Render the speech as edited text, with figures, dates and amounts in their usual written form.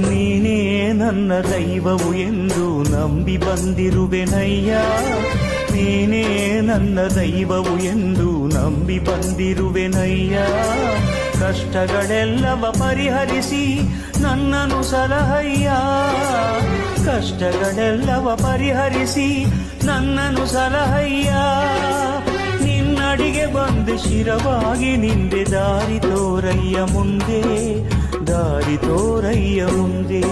ನೀನೇ ನನ್ನ ದೈವವು ಎಂದು ನಂಬಿ ಬಂದಿರುವೆನಯ್ಯ, ನೀನೇ ನನ್ನ ದೈವವು ಎಂದು ನಂಬಿ ಬಂದಿರುವೆನಯ್ಯ. ಕಷ್ಟಗಳೆಲ್ಲವ ಪರಿಹರಿಸಿ ನನ್ನನು ಸಲಹಯ್ಯ, ಕಷ್ಟಗಳೆಲ್ಲವ ಪರಿಹರಿಸಿ ನನ್ನನು ಸಲಹಯ್ಯ. ನಿನ್ನಡಿಗೆ ಬಂದು ಶಿರವಾಗಿ ನಿಂದೆ ದಾರಿ ತೋರಯ್ಯ ಮುಂದೆ, ದಾರಿ ತೋರಯ್ಯ ಮುಂದೆ.